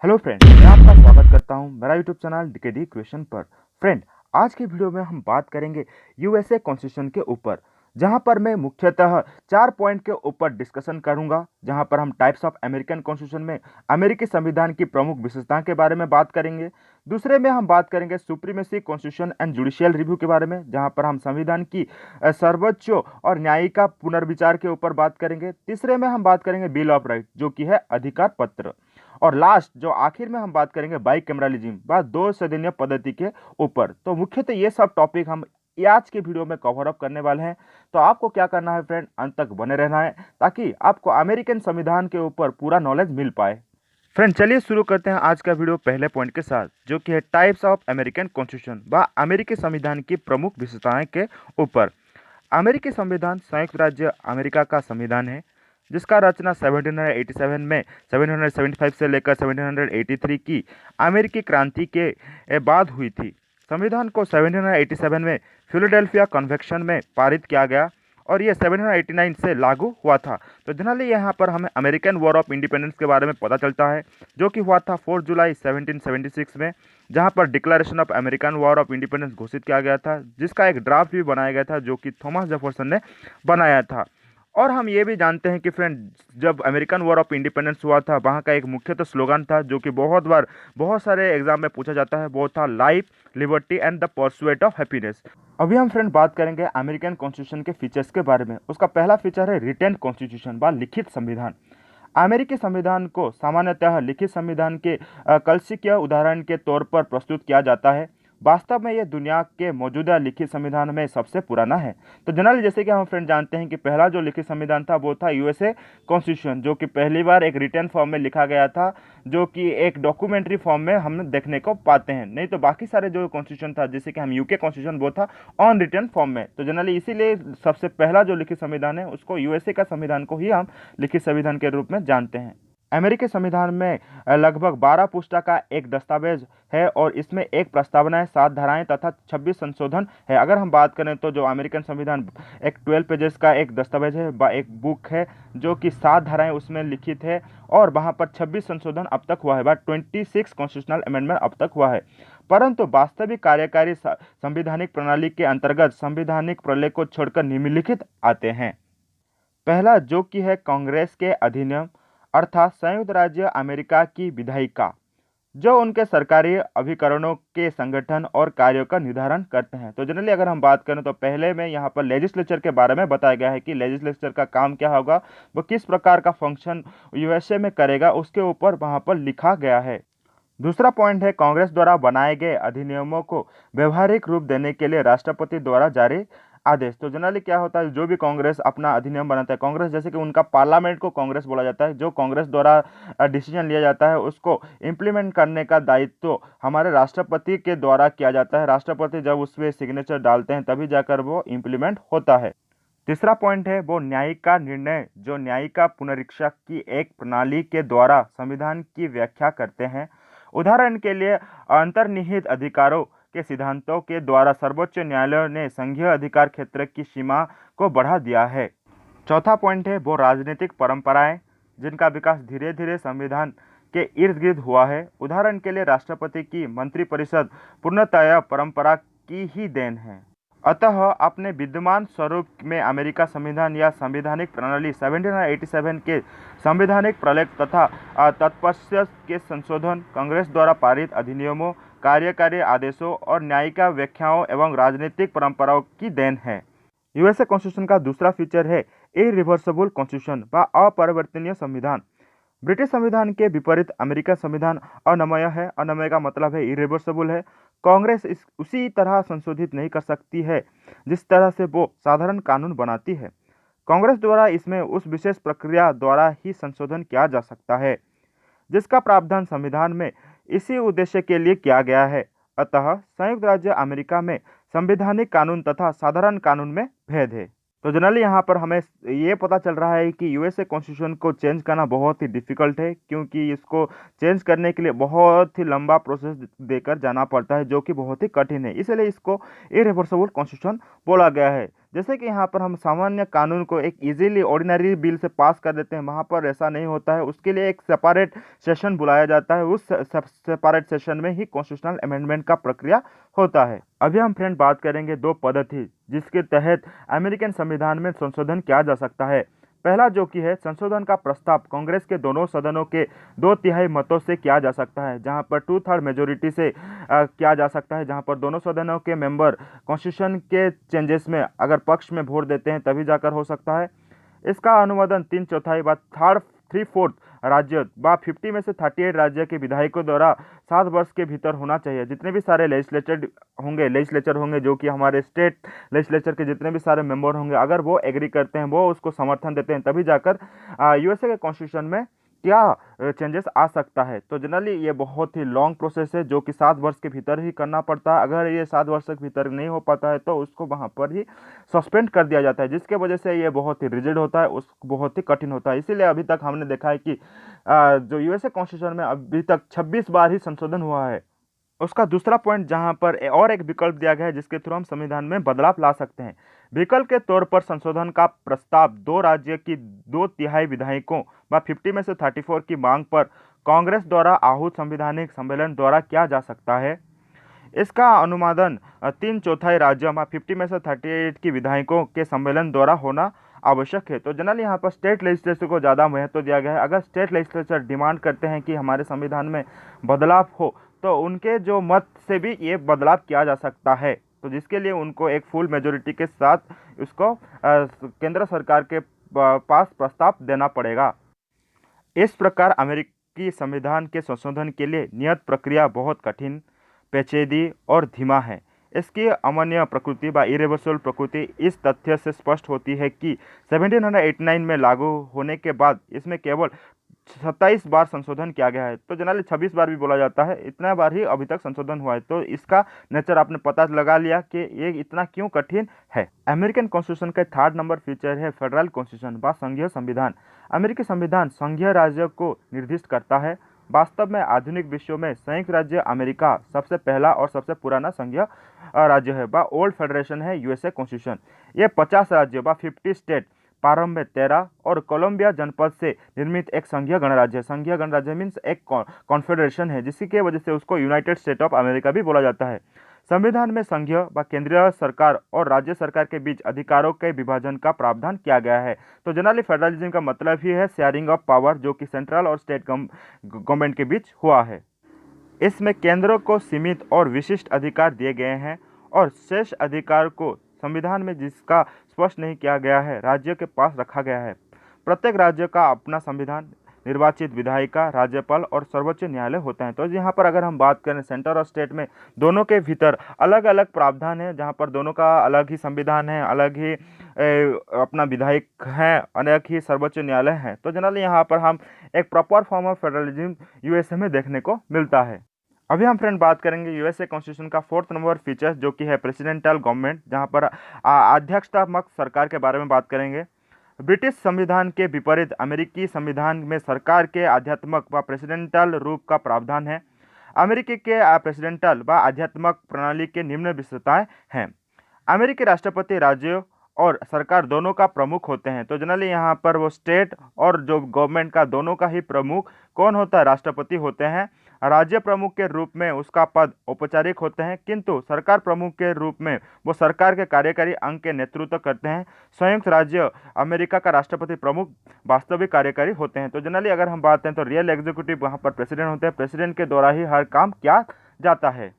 Hello friend, मैं आपका स्वागत करता हूं मेरा यूट्यूब चैनल डीकेडी क्वेश्चन पर। फ्रेंड, आज की वीडियो में हम बात करेंगे यूएसए कॉन्स्टिट्यूशन के ऊपर, जहां पर मैं मुख्यतः 4 पॉइंट के ऊपर डिस्कशन करूंगा। जहां पर हम टाइप्स ऑफ अमेरिकन कॉन्स्टिट्यूशन में अमेरिकी संविधान की प्रमुख विशेषताओं के बारे में बात करेंगे। दूसरे में हम बात करेंगे supremacy constitution and judicial review के बारे में, जहां पर हम संविधान की सर्वोच्च और न्यायिक पुनर्विचार के ऊपर बात करेंगे। तीसरे में हम बात करेंगे बिल ऑफ राइट, जो कि है अधिकार पत्र। और लास्ट जो आखिर में हम बात करेंगे बाइकैमरलिज्म व दो सदनीय पद्धति के ऊपर। तो मुख्यतः ये सब टॉपिक हम आज के वीडियो में कवर अप करने वाले हैं। तो आपको क्या करना है फ्रेंड, अंत तक बने रहना है ताकि आपको अमेरिकन संविधान के ऊपर पूरा नॉलेज मिल पाए। फ्रेंड, चलिए शुरू करते हैं आज का वीडियो पहले पॉइंट के साथ, जो कि है टाइप्स ऑफ अमेरिकन कॉन्स्टिट्यूशन व अमेरिकी संविधान की प्रमुख विशेषताएं के ऊपर। अमेरिकी संविधान संयुक्त राज्य अमेरिका का संविधान है, जिसका रचना 1787 में 1775 से लेकर 1783 की अमेरिकी क्रांति के बाद हुई थी। संविधान को 1787 में फिलाडेल्फिया कन्वेंशन में पारित किया गया और ये 1789 से लागू हुआ था। तो जनरली यहाँ पर हमें अमेरिकन वॉर ऑफ इंडिपेंडेंस के बारे में पता चलता है, जो कि हुआ था 4 जुलाई 1776 में, जहाँ पर declaration of American war of independence घोषित किया गया था, जिसका एक ड्राफ्ट भी बनाया गया था, जो कि थॉमस जेफरसन ने बनाया था। और हम ये भी जानते हैं कि फ्रेंड, जब अमेरिकन वॉर ऑफ इंडिपेंडेंस हुआ था, वहाँ का एक मुख्यतः स्लोगन था, जो कि बहुत बार बहुत सारे एग्जाम में पूछा जाता है, वो था life, liberty and the pursuit of happiness. अभी हम फ्रेंड बात करेंगे अमेरिकन कॉन्स्टिट्यूशन के फीचर्स के बारे में। उसका पहला फीचर है रिटेन कॉन्स्टिट्यूशन व लिखित संविधान। अमेरिकी संविधान को सामान्यतः लिखित संविधान के कलसिकीय उदाहरण के तौर पर प्रस्तुत किया जाता है। वास्तव में यह दुनिया के मौजूदा लिखित संविधान में सबसे पुराना है। तो जनरल जैसे कि हम फ्रेंड जानते हैं कि पहला जो लिखित संविधान था वो था यूएसए कॉन्स्टिट्यूशन, जो कि पहली बार एक रिटन फॉर्म में लिखा गया था, जो कि एक डॉक्यूमेंट्री फॉर्म में हम देखने को पाते हैं। नहीं तो बाकी सारे जो कॉन्स्टिट्यूशन था, जैसे कि हम यूके कॉन्स्टिट्यूशन, वो था ऑन रिटन फॉर्म में। तो जनरली इसीलिए सबसे पहला जो लिखित संविधान है उसको यूएसए का संविधान को ही हम लिखित संविधान के रूप में जानते हैं। अमेरिकी संविधान में लगभग 12 पुस्तक का एक दस्तावेज है और इसमें एक प्रस्तावना है, 7 धाराएं तथा 26 संशोधन है। अगर हम बात करें तो जो अमेरिकन संविधान एक 12 पेजेस का एक दस्तावेज है, एक बुक है, जो कि 7 धाराएं उसमें लिखित है और वहां पर 26 संशोधन अब तक हुआ है, 26 कॉन्स्टिट्यूशनल अमेंडमेंट अब तक हुआ है। परंतु वास्तविक कार्यकारी संवैधानिक प्रणाली के अंतर्गत संवैधानिक प्रलय को छोड़कर निम्नलिखित आते हैं। पहला, जो कि है कांग्रेस के अधिनियम, अर्थात संयुक्त राज्य अमेरिका की विधायिका, जो उनके सरकारी अभिकरणों के संगठन और कार्यों का निर्धारण करते हैं। तो जनरली अगर हम बात करें तो पहले में यहाँ पर लेजिस्लेचर के बारे में बताया गया है कि लेजिस्लेचर का काम क्या होगा, वो किस प्रकार का फंक्शन यूएसए में करेगा, उसके ऊपर वहाँ पर लिखा गया है। दूसरा पॉइंट है कांग्रेस द्वारा बनाए गए अधिनियमों को व्यवहारिक रूप देने के लिए राष्ट्रपति द्वारा जारी आदेश। तो जनरली क्या होता है, जो भी कांग्रेस अपना अधिनियम बनाता है, कांग्रेस जैसे कि उनका पार्लियामेंट को कांग्रेस बोला जाता है, जो कांग्रेस द्वारा डिसीजन लिया जाता है उसको इम्प्लीमेंट करने का दायित्व हमारे राष्ट्रपति के द्वारा किया जाता है। राष्ट्रपति जब उस पर सिग्नेचर डालते हैं तभी जाकर वो इम्प्लीमेंट होता है। तीसरा पॉइंट है वो न्यायिक का निर्णय, जो न्यायिक पुनरीक्षा की एक प्रणाली के द्वारा संविधान की व्याख्या करते हैं। उदाहरण के लिए अंतर्निहित अधिकारों के सिद्धांतों के द्वारा सर्वोच्च न्यायालय ने संघीय अधिकार क्षेत्र की सीमा को बढ़ा दिया है। चौथा पॉइंट है वो राजनीतिक परंपराएं, जिनका विकास धीरे धीरे संविधान के इर्द गिर्द हुआ है। उदाहरण के लिए राष्ट्रपति की मंत्रिपरिषद पूर्णतया परंपरा की ही देन है। अतः अपने विद्यमान स्वरूप में अमेरिका संविधान या संवैधानिक प्रणाली 1787 के संवैधानिक प्रलय तथा तत्पश्चात के संशोधन, कांग्रेस द्वारा पारित अधिनियमों, कार्यकारी आदेशों और न्यायिक व्याख्याओं एवं राजनीतिक परंपराओं की देन है। यूएसए कॉन्स्टिट्यूशन का दूसरा फीचर है इरिवर्सिबल कॉन्स्टिट्यूशन व अपरिवर्तनीय संविधान। ब्रिटिश संविधान के विपरीत अमेरिका संविधान अनमय है। अनमय का मतलब है इरिवर्सिबल है। कांग्रेस उसी तरह संशोधित नहीं कर सकती है जिस तरह से वो साधारण कानून बनाती है। कांग्रेस द्वारा इसमें उस विशेष प्रक्रिया द्वारा ही संशोधन किया जा सकता है जिसका प्रावधान संविधान में इसी उद्देश्य के लिए किया गया है। अतः संयुक्त राज्य अमेरिका में संवैधानिक कानून तथा साधारण कानून में भेद है। तो जनरली यहाँ पर हमें ये पता चल रहा है कि यूएसए कॉन्स्टिट्यूशन को चेंज करना बहुत ही डिफ़िकल्ट है, क्योंकि इसको चेंज करने के लिए बहुत ही लंबा प्रोसेस देकर जाना पड़ता है, जो कि बहुत ही कठिन है। इसलिए इसको इरिवर्सिबल कॉन्स्टिट्यूशन बोला गया है। जैसे कि यहाँ पर हम सामान्य कानून को एक इजीली ऑर्डिनरी बिल से पास कर देते हैं, वहाँ पर ऐसा नहीं होता है। उसके लिए एक सेपरेट सेशन बुलाया जाता है, उस सेपरेट सेशन में ही कॉन्स्टिट्यूशनल अमेंडमेंट का प्रक्रिया होता है। अभी हम फ्रेंड बात करेंगे दो पद्धति जिसके तहत अमेरिकन संविधान में संशोधन किया जा सकता है। पहला जो कि है संशोधन का प्रस्ताव कांग्रेस के दोनों सदनों के 2/3 मतों से किया जा सकता है, जहां पर 2/3 मेजोरिटी से किया जा सकता है, जहां पर दोनों सदनों के मेंबर कॉन्स्टिट्यूशन के चेंजेस में अगर पक्ष में वोट देते हैं तभी जाकर हो सकता है। इसका अनुमोदन 3/4 व 3/4 राज्य व 50 में से 38 राज्य के विधायकों द्वारा 7 वर्ष के भीतर होना चाहिए। जितने भी सारे लेजिस्लेचर होंगे जो कि हमारे स्टेट लेजिस्लेचर के जितने भी सारे मेंबर होंगे, अगर वो एग्री करते हैं, वो उसको समर्थन देते हैं, तभी जाकर यूएसए के कॉन्स्टिट्यूशन में क्या चेंजेस आ सकता है। तो जनरली ये बहुत ही लॉन्ग प्रोसेस है जो कि 7 वर्ष के भीतर ही करना पड़ता है। अगर ये 7 वर्ष के भीतर नहीं हो पाता है तो उसको वहाँ पर ही सस्पेंड कर दिया जाता है, जिसके वजह से ये बहुत ही रिजिड होता है, उस बहुत ही कठिन होता है। इसीलिए अभी तक हमने देखा है कि जो यूएसए कॉन्स्टिट्यूशन में अभी तक 26 बार ही संशोधन हुआ है। उसका दूसरा पॉइंट जहां पर और एक विकल्प दिया गया है जिसके थ्रू हम संविधान में बदलाव ला सकते हैं। विकल्प के तौर पर संशोधन का प्रस्ताव 2 राज्य की 2/3 विधायकों व 50 में से 34 की मांग पर कांग्रेस द्वारा आहूत संवैधानिक सम्मेलन द्वारा किया जा सकता है। इसका अनुमोदन 3/4 राज्यों में 50 में से 38 की विधायकों के सम्मेलन द्वारा होना आवश्यक है। तो जनरली यहाँ पर स्टेट लेजिस्लेचर को ज़्यादा महत्व दिया गया है। अगर स्टेट लेजिस्लेचर डिमांड करते हैं कि हमारे संविधान में बदलाव हो तो उनके जो मत से भी ये बदलाव किया जा सकता है, तो जिसके लिए उनको एक फुल मेजोरिटी के साथ उसको केंद्र सरकार के पास प्रस्ताव देना पड़ेगा। इस प्रकार अमेरिकी संविधान के संशोधन के लिए नियत प्रक्रिया बहुत कठिन, पेचीदा और धीमा है। इसकी अमान्य प्रकृति व इरिवर्सिबल प्रकृति इस तथ्य से स्पष्ट होती है कि 1789 में लागू होने के बाद इसमें केवल 27 बार संशोधन किया गया है। तो जनरली 26 बार भी बोला जाता है, इतना बार ही अभी तक संशोधन हुआ है। तो इसका नेचर आपने पता लगा लिया कि ये इतना क्यों कठिन है। अमेरिकन कॉन्स्टिट्यूशन का 3rd नंबर फीचर है फेडरल कॉन्स्टिट्यूशन व संघीय संविधान। अमेरिकी संविधान संघीय राज्य को निर्दिष्ट करता है। वास्तव में आधुनिक विश्व में संयुक्त राज्य अमेरिका सबसे पहला और सबसे पुराना संघीय राज्य है व ओल्ड फेडरेशन है यूएसए कॉन्स्टिट्यूशन। ये 50 राज्य व 50 स्टेट, प्रारंभ में 13 और कोलंबिया जनपद से निर्मित एक संघीय गणराज्य है। संघीय गणराज्य मीन्स एक कॉन्फेडरेशन है, जिसकी वजह से उसको यूनाइटेड स्टेट ऑफ अमेरिका भी बोला जाता है। संविधान में संघीय व केंद्रीय सरकार और राज्य सरकार के बीच अधिकारों के विभाजन का प्रावधान किया गया है। तो जनरली फेडरलिज्म का मतलब ही है शेयरिंग ऑफ पावर, जो कि सेंट्रल और स्टेट गवर्नमेंट के बीच हुआ है। इसमें केंद्र को सीमित और विशिष्ट अधिकार दिए गए हैं और शेष अधिकार को संविधान में जिसका स्पष्ट नहीं किया गया है राज्य के पास रखा गया है। प्रत्येक राज्य का अपना संविधान, निर्वाचित विधायिका, राज्यपाल और सर्वोच्च न्यायालय होता है। तो यहाँ पर अगर हम बात करें सेंटर और स्टेट में, दोनों के भीतर अलग अलग प्रावधान है, जहाँ पर दोनों का अलग ही संविधान है, अलग ही अपना विधायक है, अलग ही सर्वोच्च न्यायालय है। तो जनरली यहाँ पर हम एक proper form of federalism USA में देखने को मिलता है। अभी हम फ्रेंड बात करेंगे यूएसए कॉन्स्टिट्यूशन का 4th नंबर फीचर जो कि है प्रेसिडेंटल गवर्नमेंट, जहां पर अध्यक्षतात्मक सरकार के बारे में बात करेंगे। ब्रिटिश संविधान के विपरीत अमेरिकी संविधान में सरकार के आध्यात्मक व प्रेसिडेंटल रूप का प्रावधान है। अमेरिकी के प्रेसिडेंटल व आध्यात्मक प्रणाली के निम्न विशेषताएं हैं। अमेरिकी राष्ट्रपति राज्यों और सरकार दोनों का प्रमुख होते हैं। तो जनरली यहाँ पर वो स्टेट और जो गवर्नमेंट का दोनों का ही प्रमुख कौन होता है? राष्ट्रपति होते हैं। राज्य प्रमुख के रूप में उसका पद औपचारिक होते हैं, किंतु सरकार प्रमुख के रूप में वो सरकार के कार्यकारी अंग के नेतृत्व करते हैं। संयुक्त राज्य अमेरिका का राष्ट्रपति प्रमुख वास्तविक कार्यकारी होते हैं। तो जनरली अगर हम बात करें तो रियल एग्जीक्यूटिव वहाँ पर प्रेसिडेंट होते हैं, प्रेसिडेंट के द्वारा ही हर काम किया जाता है।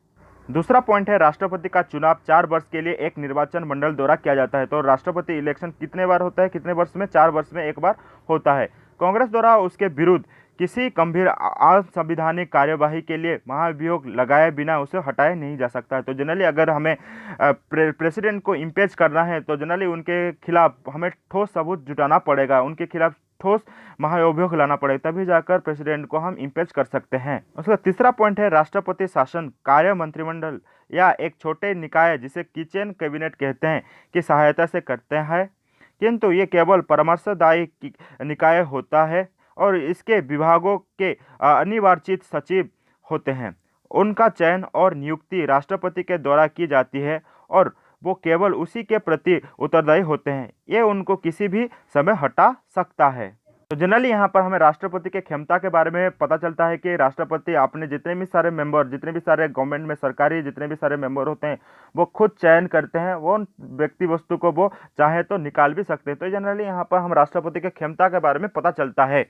दूसरा पॉइंट है राष्ट्रपति का चुनाव 4 वर्ष के लिए एक निर्वाचन मंडल द्वारा किया जाता है। तो राष्ट्रपति इलेक्शन कितने बार होता है, कितने वर्ष में? 4 वर्ष में एक बार होता है। कांग्रेस द्वारा उसके विरुद्ध किसी गंभीर असंवैधानिक कार्यवाही के लिए महाभियोग लगाए बिना उसे हटाया नहीं जा सकता है। तो जनरली अगर हमें प्रेसिडेंट को इम्पीच करना है तो जनरली उनके खिलाफ हमें ठोस सबूत जुटाना पड़ेगा, उनके खिलाफ ठोस महाअभियोग लाना पड़ेगा, तभी जाकर प्रेसिडेंट को हम इम्पीच कर सकते हैं। उसका तीसरा पॉइंट है राष्ट्रपति शासन कार्य मंत्रिमंडल या एक छोटे निकाय जिसे किचन कैबिनेट कहते हैं की सहायता से करते हैं, किंतु ये केवल परामर्शदायी निकाय होता है और इसके विभागों के अनिर्वाचित सचिव होते हैं। उनका चयन और नियुक्ति राष्ट्रपति के द्वारा की जाती है और वो केवल उसी के प्रति उत्तरदायी होते हैं। ये उनको किसी भी समय हटा सकता है। तो जनरली यहाँ पर हमें राष्ट्रपति के क्षमता के बारे में पता चलता है कि राष्ट्रपति अपने जितने भी सारे मेंबर, जितने भी सारे गवर्नमेंट में सरकारी जितने भी सारे मेंबर होते हैं, वो खुद चयन करते हैं। वो व्यक्ति वस्तु को वो चाहे तो निकाल भी सकते हैं। तो जनरली यहाँ पर हम राष्ट्रपति के क्षमता के बारे में पता चलता है।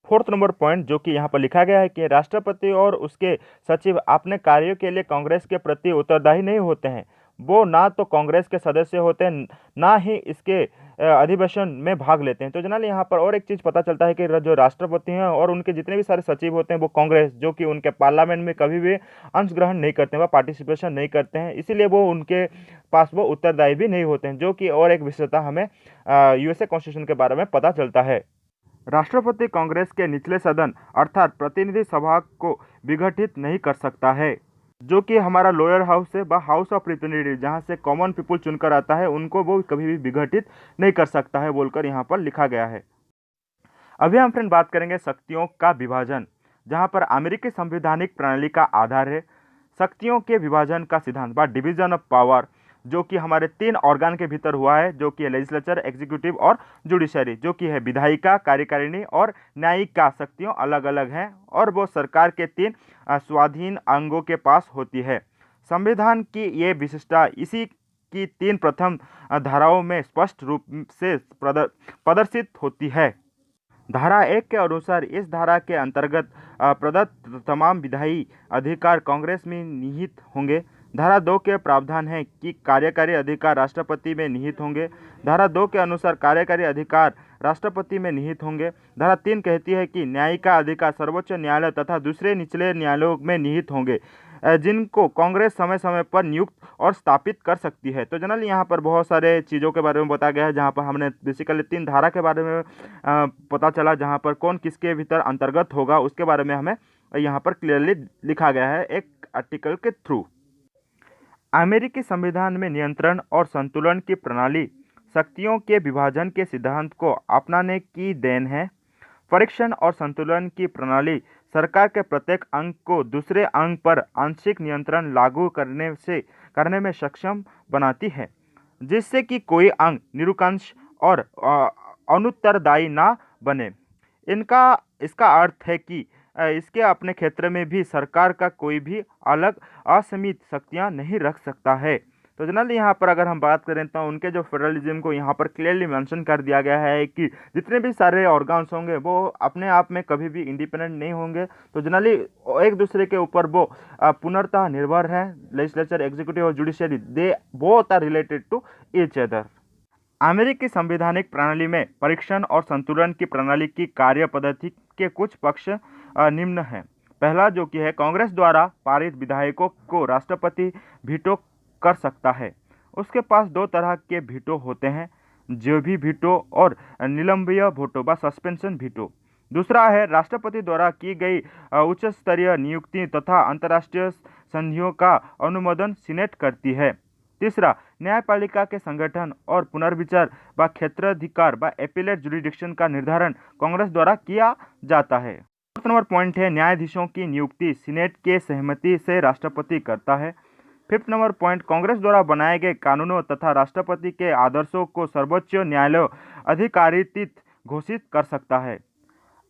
फोर्थ नंबर पॉइंट जो कि यहाँ पर लिखा गया है कि राष्ट्रपति और उसके सचिव अपने कार्यों के लिए कांग्रेस के प्रति उत्तरदायी नहीं होते हैं। वो ना तो कांग्रेस के सदस्य होते हैं, ना ही इसके अधिवेशन में भाग लेते हैं। तो जनरली यहाँ पर और एक चीज़ पता चलता है कि जो राष्ट्रपति हैं और उनके जितने भी सारे सचिव होते हैं वो कांग्रेस, जो कि उनके पार्लियामेंट में कभी भी अंशग्रहण नहीं करते हैं, वह पार्टिसिपेशन नहीं करते हैं, इसीलिए वो उनके पास वो उत्तरदायी भी नहीं होते हैं, जो कि और एक विशेषता हमें यूएसए कॉन्स्टिट्यूशन के बारे में पता चलता है। राष्ट्रपति कांग्रेस के निचले सदन अर्थात प्रतिनिधि सभा को विघटित नहीं कर सकता है, जो कि हमारा लोअर हाउस है व हाउस ऑफ रिप्रेजेंटेटिव, जहां से कॉमन पीपुल चुनकर आता है, उनको वो कभी भी विघटित नहीं कर सकता है बोलकर यहाँ पर लिखा गया है। अभी हम फ्रेंड बात करेंगे शक्तियों का विभाजन, जहां पर अमेरिकी संवैधानिक प्रणाली का आधार है शक्तियों के विभाजन का सिद्धांत व डिवीजन ऑफ पावर, जो कि हमारे 3 ऑर्गन के भीतर हुआ है, जो कि लेजिस्लेचर, एग्जीक्यूटिव और जुडिशरी, जो कि है विधायिका, कार्यकारिणी और न्यायिका शक्तियों अलग अलग हैं और वो सरकार के 3 स्वाधीन अंगों के पास होती है। संविधान की ये विशिष्टता इसी की 3 प्रथम धाराओं में स्पष्ट रूप से प्रदर्शित होती है। धारा 1 के अनुसार इस धारा के अंतर्गत प्रदत्त तमाम विधायी अधिकार कांग्रेस में निहित होंगे। धारा 2 के प्रावधान है कि कार्यकारी अधिकार राष्ट्रपति में निहित होंगे। धारा 2 के अनुसार कार्यकारी अधिकार राष्ट्रपति में निहित होंगे। धारा 3 कहती है कि न्यायिका अधिकार सर्वोच्च न्यायालय तथा दूसरे निचले न्यायालयों में निहित होंगे, जिनको कांग्रेस समय समय पर नियुक्त और स्थापित कर सकती है। तो जनरली यहाँ पर बहुत सारे चीज़ों के बारे में बताया गया है, जहाँ पर हमने बेसिकली 3 धारा के बारे में पता चला, जहाँ पर कौन किसके भीतर अंतर्गत होगा उसके बारे में हमें यहाँ पर क्लियरली लिखा गया है एक आर्टिकल के थ्रू। अमेरिकी संविधान में नियंत्रण और संतुलन की प्रणाली शक्तियों के विभाजन के सिद्धांत को अपनाने की देन है। परीक्षण और संतुलन की प्रणाली सरकार के प्रत्येक अंग को दूसरे अंग पर आंशिक नियंत्रण लागू करने में सक्षम बनाती है, जिससे कि कोई अंग निरंकुश और अनुत्तरदायी ना बने। इसका अर्थ है कि इसके अपने क्षेत्र में भी सरकार का कोई भी अलग असीमित शक्तियां नहीं रख सकता है। तो जनरली यहाँ पर अगर हम बात करें तो उनके जो फेडरलिज्म को यहाँ पर क्लियरली मेंशन कर दिया गया है कि जितने भी सारे ऑर्गन्स होंगे वो अपने आप में कभी भी इंडिपेंडेंट नहीं होंगे। तो जनरली एक दूसरे के ऊपर वो पूर्णतः निर्भर है। लेजिस्लेचर, एग्जीक्यूटिव और judiciary, they both are related to each other. अमेरिकी संवैधानिक प्रणाली में परीक्षण और संतुलन की प्रणाली की कार्य पद्धति के कुछ पक्ष निम्न हैं। पहला जो कि है, कांग्रेस द्वारा पारित विधेयकों को राष्ट्रपति वीटो कर सकता है। उसके पास 2 तरह के वीटो होते हैं, जेबी वीटो और निलंबनीय वीटो व सस्पेंशन वीटो। दूसरा है, राष्ट्रपति द्वारा की गई उच्च स्तरीय नियुक्ति तथा अंतर्राष्ट्रीय संधियों का अनुमोदन सीनेट करती है। तीसरा, न्यायपालिका के संगठन और पुनर्विचार व क्षेत्राधिकार व एपीलेट जुरिडिक्शन का निर्धारण कांग्रेस द्वारा किया जाता है। फोर्थ नंबर पॉइंट है, न्यायाधीशों की नियुक्ति सीनेट के सहमति से राष्ट्रपति करता है। फिफ्थ नंबर पॉइंट, कांग्रेस द्वारा बनाए गए कानूनों तथा राष्ट्रपति के आदर्शों को सर्वोच्च न्यायालय अधिकारित घोषित कर सकता है।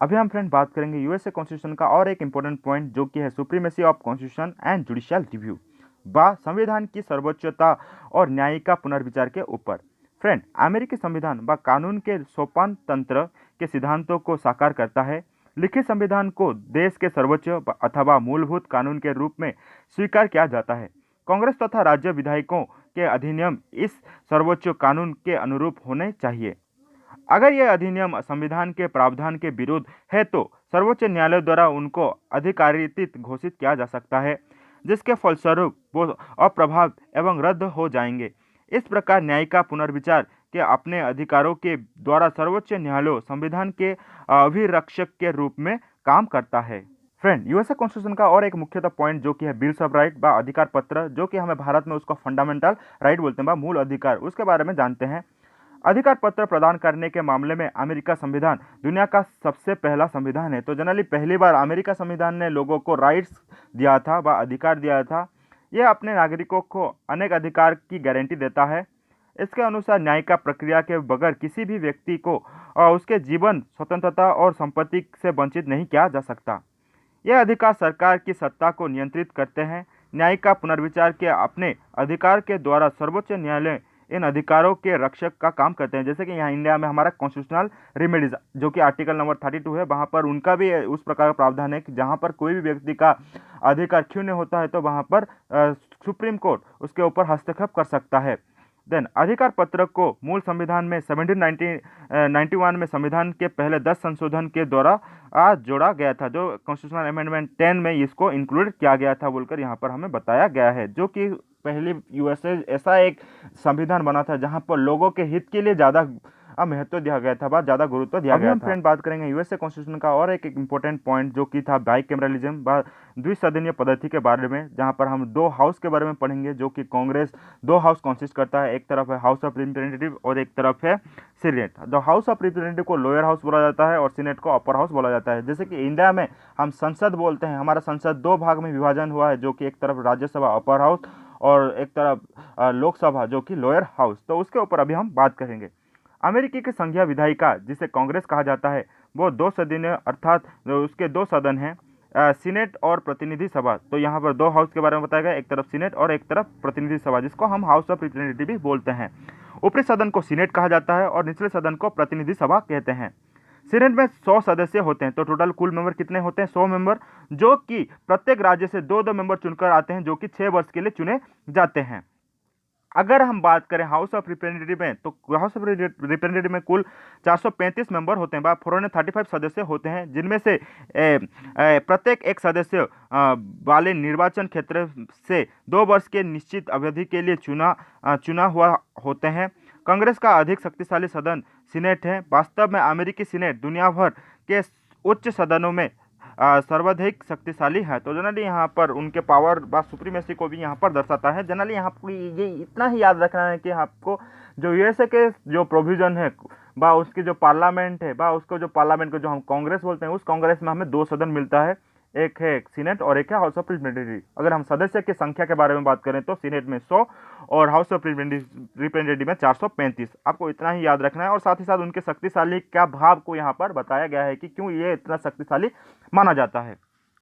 अभी हम फ्रेंड बात करेंगे यूएसए कॉन्स्टिट्यूशन का और एक इंपॉर्टेंट पॉइंट, जो कि है supremacy of constitution and judicial review, व संविधान की सर्वोच्चता और न्यायिका पुनर्विचार के ऊपर। फ्रेंड, अमेरिकी संविधान व कानून के सोपान तंत्र के सिद्धांतों को साकार करता है। लिखित संविधान को देश के सर्वोच्च अथवा मूलभूत कानून के रूप में स्वीकार किया जाता है। कांग्रेस तथा राज्य विधायकों के अधिनियम इस सर्वोच्च कानून के अनुरूप होने चाहिए। अगर यह अधिनियम संविधान के प्रावधान के विरुद्ध है तो सर्वोच्च न्यायालय द्वारा उनको अधिकारित घोषित किया जा सकता है, जिसके फलस्वरूप वो अप्रभाव एवं रद्द हो जाएंगे। इस प्रकार न्यायिका पुनर्विचार के अपने अधिकारों के द्वारा सर्वोच्च न्यायालय संविधान के अभिरक्षक के रूप में काम करता है। फ्रेंड, यूएसए कॉन्स्टिट्यूशन का और एक मुख्यतः पॉइंट जो कि है बिल्स ऑफ राइट व अधिकार पत्र, जो कि हमें भारत में उसको फंडामेंटल राइट बोलते हैं, मूल अधिकार, उसके बारे में जानते हैं। अधिकार पत्र प्रदान करने के मामले में अमेरिका संविधान दुनिया का सबसे पहला संविधान है। तो जनरली पहली बार अमेरिका संविधान ने लोगों को राइट्स दिया था व अधिकार दिया था। यह अपने नागरिकों को अनेक अधिकार की गारंटी देता है। इसके अनुसार न्यायिक प्रक्रिया के बगैर किसी भी व्यक्ति को उसके जीवन, स्वतंत्रता और संपत्ति से वंचित नहीं किया जा सकता। यह अधिकार सरकार की सत्ता को नियंत्रित करते हैं। न्यायिक पुनर्विचार के अपने अधिकार के द्वारा सर्वोच्च न्यायालय इन अधिकारों के रक्षक का काम करते हैं। जैसे कि यहाँ इंडिया में हमारा कॉन्स्टिट्यूशनल रेमेडीज जो कि आर्टिकल नंबर 32 है, वहाँ पर उनका भी उस प्रकार का प्रावधान है कि जहाँ पर कोई भी व्यक्ति का अधिकार क्षुण्ण होता है तो वहाँ पर सुप्रीम कोर्ट उसके ऊपर हस्तक्षेप कर सकता है। देन अधिकार पत्रक को मूल संविधान में 1791 में संविधान के पहले 10 संशोधन के द्वारा आज जोड़ा गया था, जो कॉन्स्टिट्यूशनल अमेंडमेंट 10 में इसको इंक्लूड किया गया था बोलकर यहाँ पर हमें बताया गया है। जो कि पहले यूएसए ऐसा एक संविधान बना था जहाँ पर लोगों के हित के लिए ज़्यादा महत्व दिया गया था, बहुत ज़्यादा गुरुत्व दिया गया था। फ्रेंड बात करेंगे यूएसए कॉन्स्टिट्यूशन का और एक इम्पोर्टेंट पॉइंट जो कि था बाइकैमरलिज्म, द्विसदनीय पद्धति के बारे में, जहां पर हम दो हाउस के बारे में पढ़ेंगे। जो कि कांग्रेस दो हाउस कंसिस्ट करता है, एक तरफ है हाउस ऑफ रिप्रेजेंटेटिव और एक तरफ है सीनेट। जो हाउस ऑफ रिप्रेजेंटेटिव को लोअर हाउस बोला जाता है और सीनेट को अपर हाउस बोला जाता है। जैसे कि इंडिया में हम संसद बोलते हैं, हमारा संसद दो भाग में विभाजन हुआ है, जो कि एक तरफ राज्यसभा अपर हाउस और एक तरफ लोकसभा जो कि लोअर हाउस। तो उसके ऊपर अभी हम बात करेंगे। अमेरिकी की संघीय विधायिका जिसे कांग्रेस कहा जाता है वो दो सदनीय अर्थात उसके दो सदन हैं, सीनेट और प्रतिनिधि सभा। तो यहाँ पर दो हाउस के बारे में बताया गया, एक तरफ सीनेट और एक तरफ प्रतिनिधि सभा, जिसको हम हाउस ऑफ रिप्रेजेंटेटिव भी बोलते हैं। ऊपरी सदन को सीनेट कहा जाता है और निचले सदन को प्रतिनिधि सभा कहते हैं। सीनेट में 100 सदस्य होते हैं, तो टोटल कुल मेंबर कितने होते हैं? 100 मेंबर, जो कि प्रत्येक राज्य से दो दो मेंबर चुनकर आते हैं, जो कि 6 वर्ष के लिए चुने जाते हैं। अगर हम बात करें हाउस ऑफ रिप्रेजेंटेटिव में, तो हाउस ऑफ रिप्रेजेंटेटिव में कुल 435 मेंबर होते हैं, 435 सदस्य होते हैं, जिनमें से प्रत्येक एक सदस्य वाले निर्वाचन क्षेत्र से 2 वर्ष के निश्चित अवधि के लिए चुना हुआ होते हैं। कांग्रेस का अधिक शक्तिशाली सदन सीनेट है। वास्तव में अमेरिकी सीनेट दुनिया भर के उच्च सदनों में सर्वाधिक शक्तिशाली है। तो जनरली यहाँ पर उनके पावर व सुप्रीमेसी को भी यहाँ पर दर्शाता है। जनरली यहाँ पर ये इतना ही याद रखना है कि आपको जो यूएसए के जो प्रोविजन है बा उसकी जो पार्लियामेंट है बा उसको जो पार्लियामेंट को जो हम कांग्रेस बोलते हैं, उस कांग्रेस में हमें 2 सदन मिलता है, एक है सीनेट और एक है हाउस ऑफ रिप्रेजेंटेटिव। अगर हम सदस्य की संख्या के बारे में बात करें तो सीनेट में 100 और हाउस ऑफ रिप्रेजेंटेटिव में 435। आपको इतना ही याद रखना है। और साथ ही साथ उनके शक्तिशाली क्या भाव को यहाँ पर बताया गया है कि क्यों ये इतना शक्तिशाली माना जाता है।